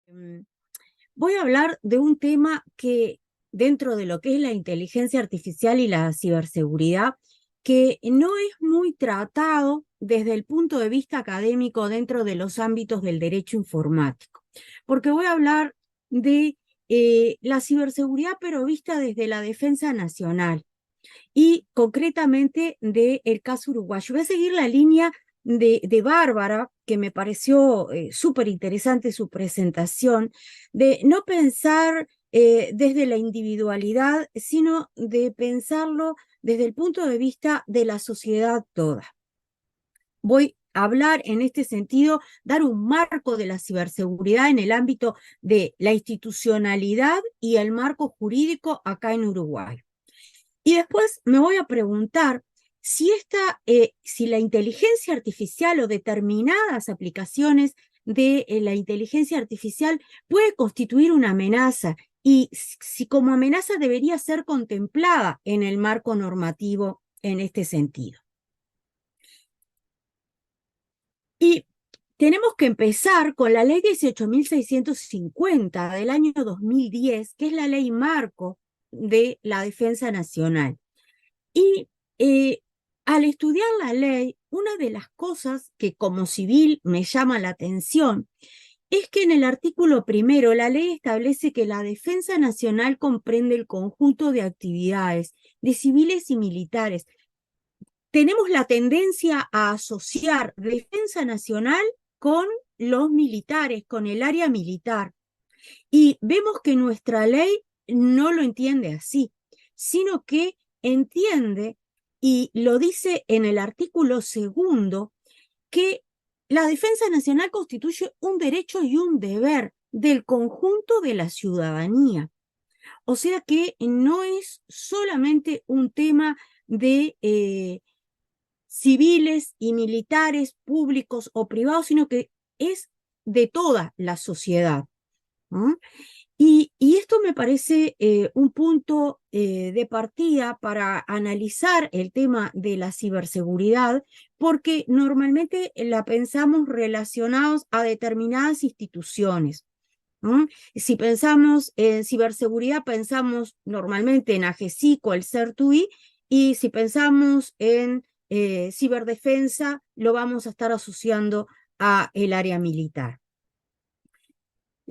Mm, Voy a hablar de un tema que dentro de lo que es la inteligencia artificial y la ciberseguridad, que no es muy tratado desde el punto de vista académico dentro de los ámbitos del derecho informático, porque voy a hablar de la ciberseguridad, pero vista desde la defensa nacional y concretamente del caso uruguayo. Voy a seguir la línea de Bárbara, que me pareció súper interesante su presentación, de no pensar desde la individualidad, sino de pensarlo desde el punto de vista de la sociedad toda. Voy a hablar en este sentido, dar un marco de la ciberseguridad en el ámbito de la institucionalidad y el marco jurídico acá en Uruguay. Y después me voy a preguntar si la inteligencia artificial o determinadas aplicaciones de la inteligencia artificial puede constituir una amenaza y si como amenaza debería ser contemplada en el marco normativo en este sentido. Y tenemos que empezar con la ley 18.650 del año 2010, que es la ley marco de la defensa nacional. Y al estudiar la ley, una de las cosas que como civil me llama la atención es que en el artículo primero la ley establece que la defensa nacional comprende el conjunto de actividades de civiles y militares. Tenemos la tendencia a asociar defensa nacional con los militares, con el área militar. Y vemos que nuestra ley no lo entiende así, sino que entiende, y lo dice en el artículo segundo, que la defensa nacional constituye un derecho y un deber del conjunto de la ciudadanía. O sea que no es solamente un tema de civiles y militares, públicos o privados, sino que es de toda la sociedad, ¿no? Y esto me parece un punto de partida para analizar el tema de la ciberseguridad, porque normalmente la pensamos relacionados a determinadas instituciones, ¿no? Si pensamos en ciberseguridad, pensamos normalmente en AGESIC o el CERTUI, y si pensamos en ciberdefensa, lo vamos a estar asociando a el área militar.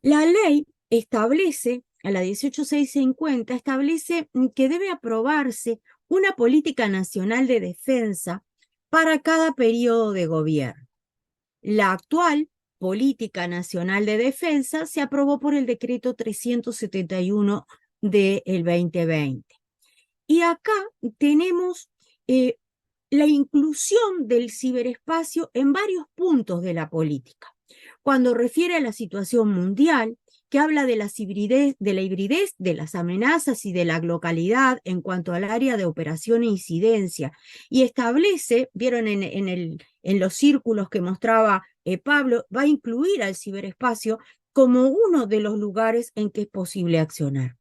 La ley establece, a la 18.650, establece que debe aprobarse una política nacional de defensa para cada periodo de gobierno. La actual Política Nacional de Defensa se aprobó por el decreto 371 del 2020. Y acá tenemos la inclusión del ciberespacio en varios puntos de la política. Cuando refiere a la situación mundial, que habla de la hibridez, de las amenazas y de la localidad en cuanto al área de operación e incidencia, y establece, vieron en los círculos que mostraba Pablo, va a incluir al ciberespacio como uno de los lugares en que es posible accionar.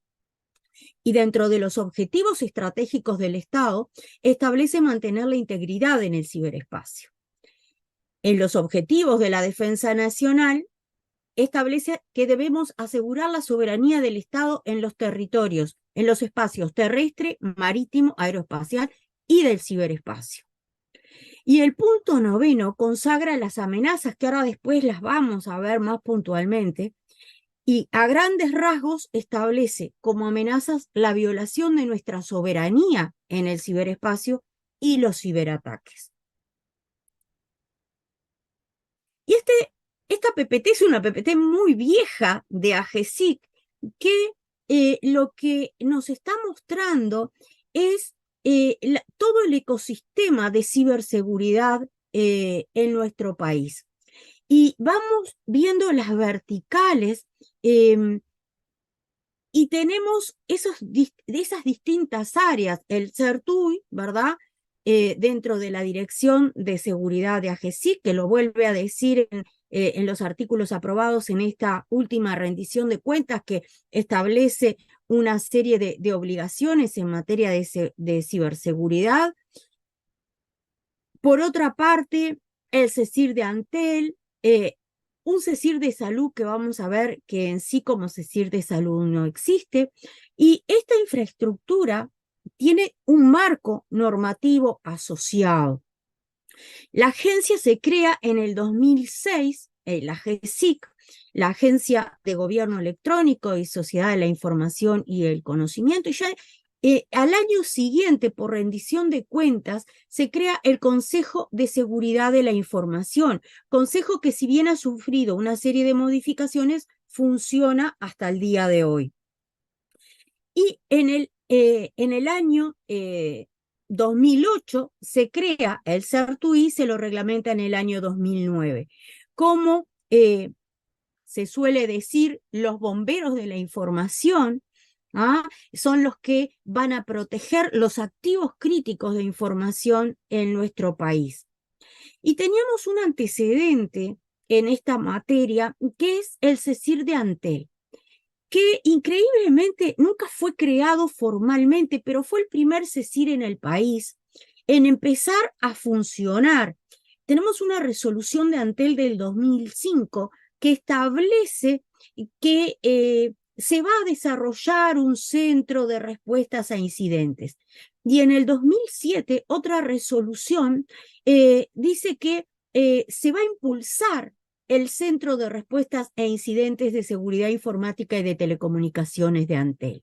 Y dentro de los objetivos estratégicos del Estado, establece mantener la integridad en el ciberespacio. En los objetivos de la defensa nacional, establece que debemos asegurar la soberanía del Estado en los territorios, en los espacios terrestre, marítimo, aeroespacial y del ciberespacio. Y el punto noveno consagra las amenazas, que ahora después las vamos a ver más puntualmente, y a grandes rasgos establece como amenazas la violación de nuestra soberanía en el ciberespacio y los ciberataques. Y esta PPT es una PPT muy vieja de AGESIC, que lo que nos está mostrando es todo el ecosistema de ciberseguridad en nuestro país. Y vamos viendo las verticales y tenemos esas distintas áreas, el CERTUI, ¿verdad? Dentro de la Dirección de Seguridad de AGESIC, que lo vuelve a decir en los artículos aprobados en esta última rendición de cuentas, que establece una serie de obligaciones en materia de ciberseguridad. Por otra parte, el CECIR de Antel, un CECIR de salud que vamos a ver que en sí como CECIR de salud no existe, y esta infraestructura tiene un marco normativo asociado. La agencia se crea en el 2006, la AGESIC, la Agencia de Gobierno Electrónico y Sociedad de la Información y el Conocimiento, y ya al año siguiente, por rendición de cuentas, se crea el Consejo de Seguridad de la Información, consejo que si bien ha sufrido una serie de modificaciones, funciona hasta el día de hoy. Y en el año 2008 se crea el CERTUI, se lo reglamenta en el año 2009. Como se suele decir, los bomberos de la información, ¿ah? Son los que van a proteger los activos críticos de información en nuestro país. Y teníamos un antecedente en esta materia, que es el CECIR de Antel, que increíblemente nunca fue creado formalmente, pero fue el primer CECIR en el país en empezar a funcionar. Tenemos una resolución de Antel del 2005 que establece que se va a desarrollar un centro de respuestas a incidentes. Y en el 2007, otra resolución dice que se va a impulsar el Centro de Respuestas e Incidentes de Seguridad Informática y de Telecomunicaciones de Antel.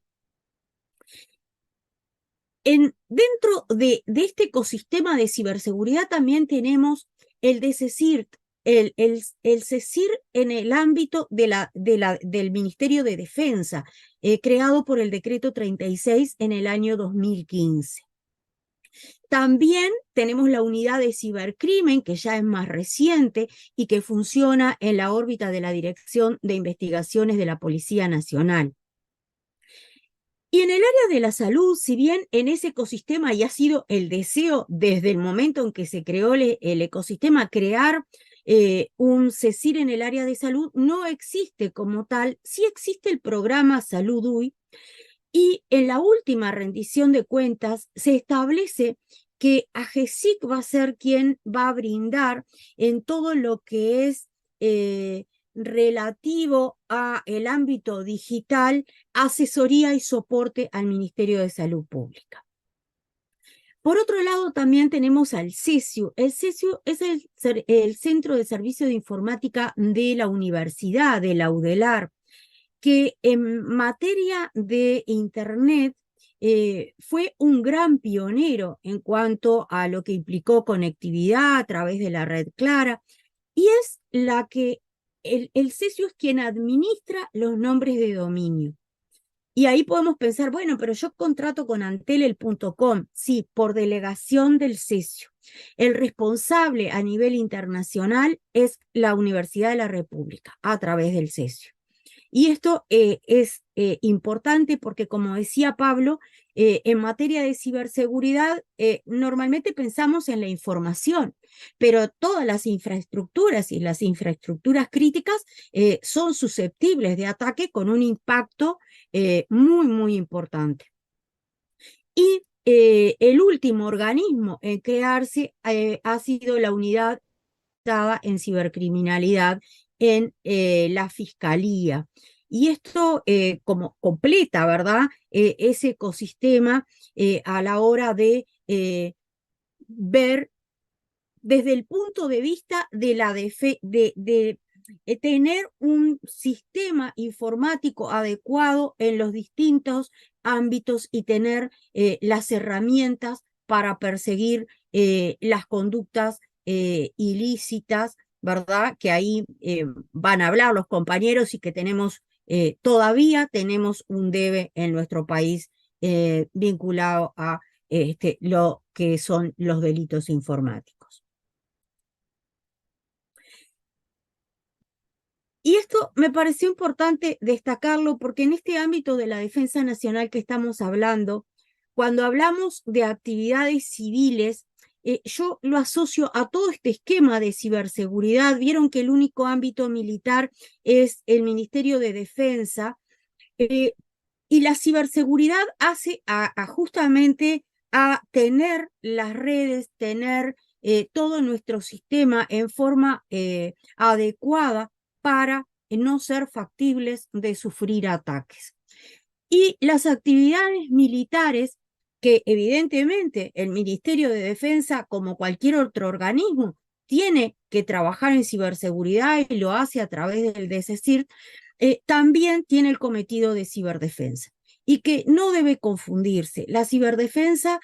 Dentro de este ecosistema de ciberseguridad también tenemos el de CECIR, el CECIR en el ámbito del Ministerio de Defensa, creado por el decreto 36 en el año 2015. También tenemos la unidad de cibercrimen, que ya es más reciente y que funciona en la órbita de la Dirección de Investigaciones de la Policía Nacional. Y en el área de la salud, si bien en ese ecosistema, y ha sido el deseo desde el momento en que se creó el ecosistema, crear un CECIR en el área de salud, no existe como tal. Sí existe el programa Salud UI, y en la última rendición de cuentas se establece que AGESIC va a ser quien va a brindar en todo lo que es relativo a el ámbito digital, asesoría y soporte al Ministerio de Salud Pública. Por otro lado, también tenemos al CESIU. El CESIU es el Centro de Servicio de Informática de la Universidad, de la UDELAR, que en materia de Internet fue un gran pionero en cuanto a lo que implicó conectividad a través de la red Clara, y es la que el CESIU es quien administra los nombres de dominio. Y ahí podemos pensar, bueno, pero yo contrato con Antel.com, sí, por delegación del CESIU. El responsable a nivel internacional es la Universidad de la República, a través del CESIU. Y esto es importante porque, como decía Pablo, en materia de ciberseguridad, normalmente pensamos en la información, pero todas las infraestructuras y las infraestructuras críticas son susceptibles de ataque con un impacto muy, muy importante. Y el último organismo en crearse ha sido la unidad en cibercriminalidad en la Fiscalía. Y esto como completa, ¿verdad? Ese ecosistema a la hora de ver desde el punto de vista de tener un sistema informático adecuado en los distintos ámbitos y tener las herramientas para perseguir las conductas ilícitas, ¿verdad? Que ahí van a hablar los compañeros, y que todavía tenemos un debe en nuestro país vinculado a lo que son los delitos informáticos. Y esto me pareció importante destacarlo porque en este ámbito de la defensa nacional que estamos hablando, cuando hablamos de actividades civiles, yo lo asocio a todo este esquema de ciberseguridad. Vieron que el único ámbito militar es el Ministerio de Defensa, y la ciberseguridad hace justamente a tener las redes, tener todo nuestro sistema en forma adecuada para no ser factibles de sufrir ataques. Y las actividades militares que evidentemente el Ministerio de Defensa, como cualquier otro organismo, tiene que trabajar en ciberseguridad y lo hace a través del DSCIRT, también tiene el cometido de ciberdefensa. Y que no debe confundirse la ciberdefensa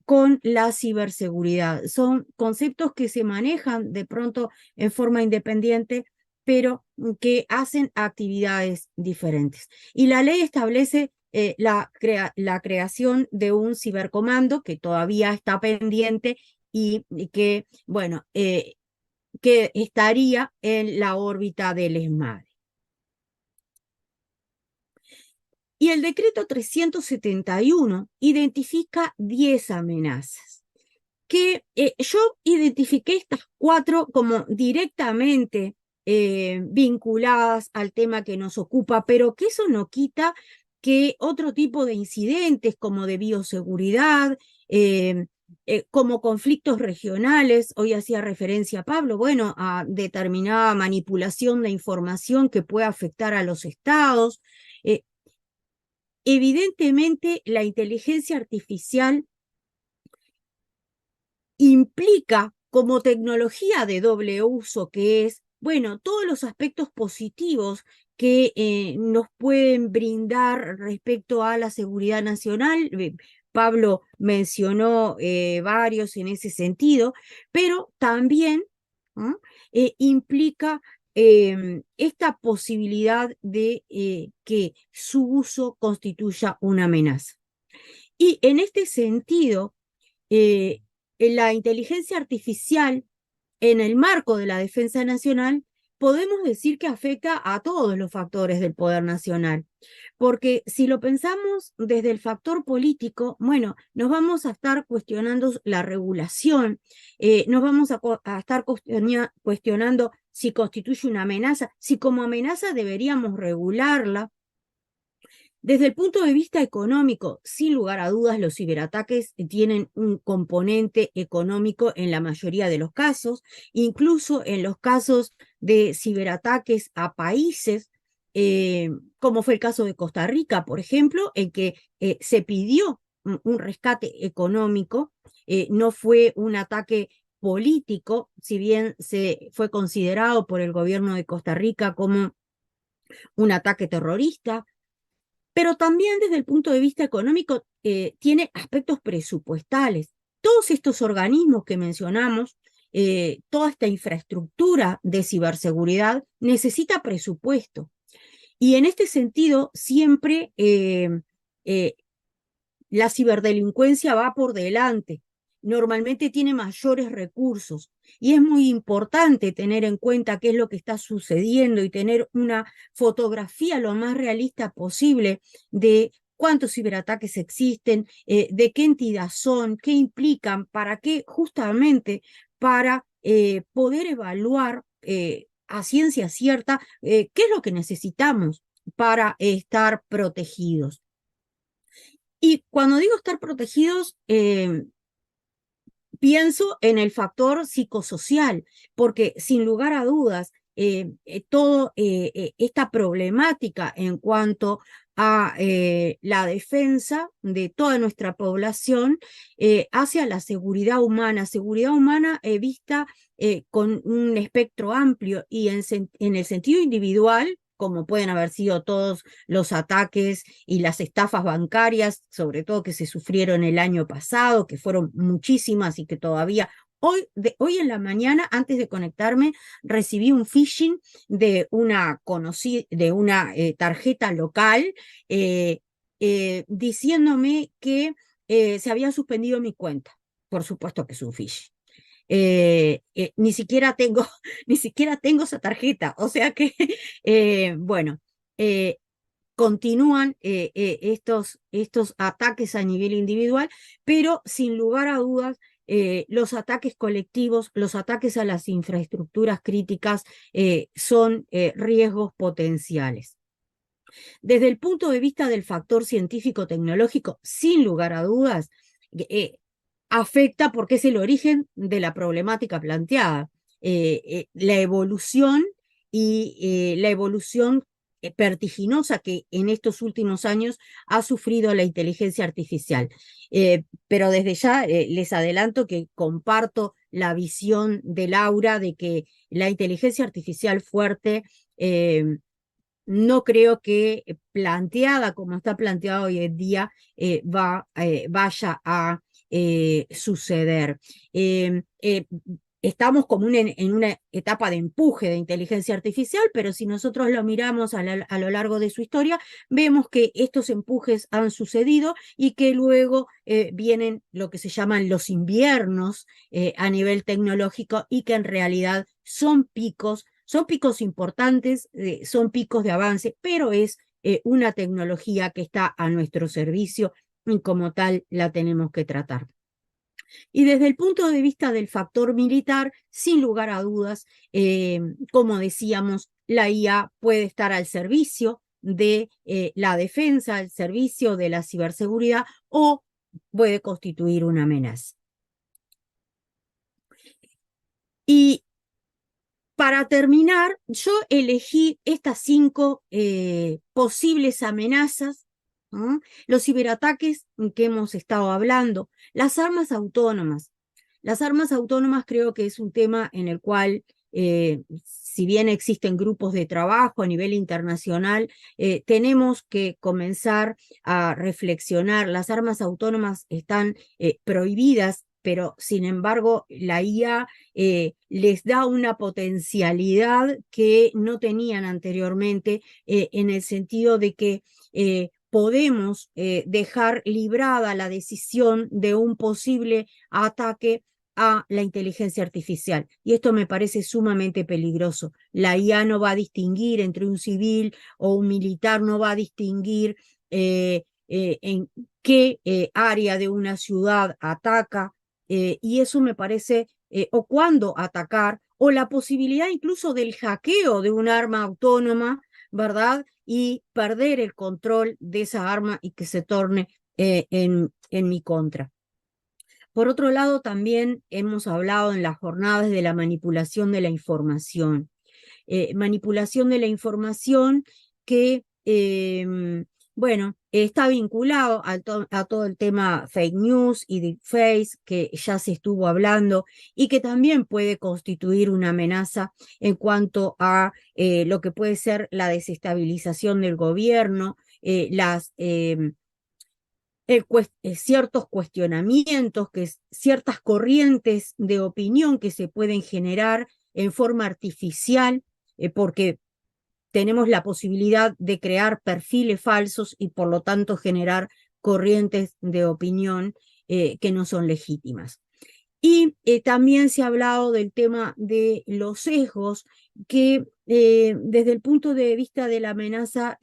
con la ciberseguridad. Son conceptos que se manejan de pronto en forma independiente, pero que hacen actividades diferentes. Y la ley establece la creación de un cibercomando que todavía está pendiente y que, bueno, que estaría en la órbita del ESMADE. Y el decreto 371 identifica 10 amenazas, que yo identifiqué estas 4 como directamente vinculadas al tema que nos ocupa, pero que eso no quita que otro tipo de incidentes como de bioseguridad, como conflictos regionales, hoy hacía referencia Pablo, bueno, a determinada manipulación de información que puede afectar a los estados. Evidentemente, la inteligencia artificial implica como tecnología de doble uso que es, bueno, todos los aspectos positivos que nos pueden brindar respecto a la seguridad nacional. Pablo mencionó varios en ese sentido, pero también implica esta posibilidad de que su uso constituya una amenaza. Y en este sentido, eh, la inteligencia artificial en el marco de la defensa nacional, podemos decir que afecta a todos los factores del poder nacional. Porque si lo pensamos desde el factor político, bueno, nos vamos a estar cuestionando la regulación, nos vamos a estar cuestionando si constituye una amenaza, si como amenaza deberíamos regularla. Desde el punto de vista económico, sin lugar a dudas, los ciberataques tienen un componente económico en la mayoría de los casos, incluso en los casos de ciberataques a países, como fue el caso de Costa Rica, por ejemplo, en que se pidió un rescate económico, no fue un ataque político, si bien se fue considerado por el gobierno de Costa Rica como un ataque terrorista. Pero también desde el punto de vista económico tiene aspectos presupuestales. Todos estos organismos que mencionamos, toda esta infraestructura de ciberseguridad necesita presupuesto. Y en este sentido, siempre la ciberdelincuencia va por delante. Normalmente tiene mayores recursos y es muy importante tener en cuenta qué es lo que está sucediendo y tener una fotografía lo más realista posible de cuántos ciberataques existen, de qué entidad son, qué implican, para qué, justamente para poder evaluar a ciencia cierta qué es lo que necesitamos para estar protegidos. Y cuando digo estar protegidos, pienso en el factor psicosocial, porque sin lugar a dudas, toda esta problemática en cuanto a la defensa de toda nuestra población hacia la seguridad humana vista con un espectro amplio y en el sentido individual, como pueden haber sido todos los ataques y las estafas bancarias, sobre todo que se sufrieron el año pasado, que fueron muchísimas y que todavía hoy en la mañana, antes de conectarme, recibí un phishing de una tarjeta local diciéndome que se había suspendido mi cuenta. Por supuesto que es un phishing. Ni siquiera tengo esa tarjeta, o sea que, bueno, continúan estos ataques a nivel individual, pero sin lugar a dudas, los ataques colectivos, los ataques a las infraestructuras críticas son riesgos potenciales. Desde el punto de vista del factor científico-tecnológico, sin lugar a dudas, afecta porque es el origen de la problemática planteada. La evolución y la evolución vertiginosa que en estos últimos años ha sufrido la inteligencia artificial. Pero desde ya les adelanto que comparto la visión de Laura de que la inteligencia artificial fuerte no creo que planteada como está planteada hoy en día vaya a suceder. Estamos como en una etapa de empuje de inteligencia artificial, pero si nosotros lo miramos a lo largo de su historia, vemos que estos empujes han sucedido y que luego vienen lo que se llaman los inviernos a nivel tecnológico y que en realidad son picos importantes, son picos de avance, pero es una tecnología que está a nuestro servicio y como tal la tenemos que tratar. Y desde el punto de vista del factor militar, sin lugar a dudas, como decíamos, la IA puede estar al servicio de la defensa, al servicio de la ciberseguridad o puede constituir una amenaza. Y para terminar, yo elegí estas 5 posibles amenazas, ¿no? Los ciberataques que hemos estado hablando, las armas autónomas. Las armas autónomas creo que es un tema en el cual, si bien existen grupos de trabajo a nivel internacional, tenemos que comenzar a reflexionar. Las armas autónomas están prohibidas, pero sin embargo la IA les da una potencialidad que no tenían anteriormente, en el sentido de que podemos dejar librada la decisión de un posible ataque a la inteligencia artificial. Y esto me parece sumamente peligroso. La IA no va a distinguir entre un civil o un militar, no va a distinguir en qué área de una ciudad ataca, y eso me parece, o cuándo atacar, o la posibilidad incluso del hackeo de un arma autónoma, ¿verdad? Y perder el control de esa arma y que se torne en mi contra. Por otro lado, también hemos hablado en las jornadas de la manipulación de la información. Manipulación de la información que, bueno, está vinculado a todo el tema fake news y deepfakes que ya se estuvo hablando y que también puede constituir una amenaza en cuanto a lo que puede ser la desestabilización del gobierno, ciertos cuestionamientos, ciertas corrientes de opinión que se pueden generar en forma artificial, porque tenemos la posibilidad de crear perfiles falsos y por lo tanto generar corrientes de opinión que no son legítimas. Y también se ha hablado del tema de los sesgos, que desde el punto de vista de la amenaza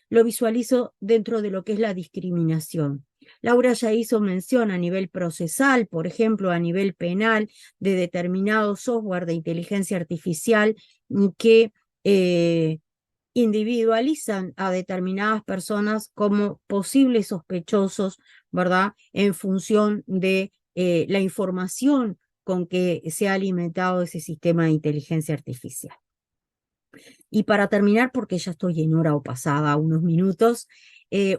lo visualizo dentro de lo que es la discriminación. Laura ya hizo mención a nivel procesal, por ejemplo, a nivel penal, de determinado software de inteligencia artificial que individualizan a determinadas personas como posibles sospechosos, ¿verdad? En función de la información con que se ha alimentado ese sistema de inteligencia artificial. Y para terminar, porque ya estoy en hora o pasada unos minutos,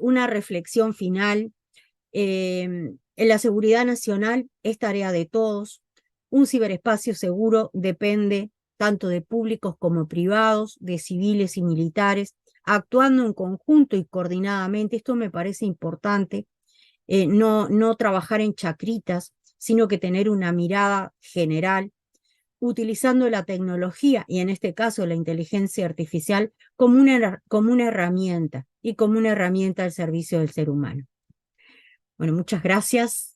una reflexión final. En la seguridad nacional es tarea de todos. Un ciberespacio seguro depende tanto de públicos como privados, de civiles y militares, actuando en conjunto y coordinadamente. Esto me parece importante. No trabajar en chacritas, sino que tener una mirada general, utilizando la tecnología y en este caso la inteligencia artificial como una herramienta y como una herramienta al servicio del ser humano. Bueno, muchas gracias.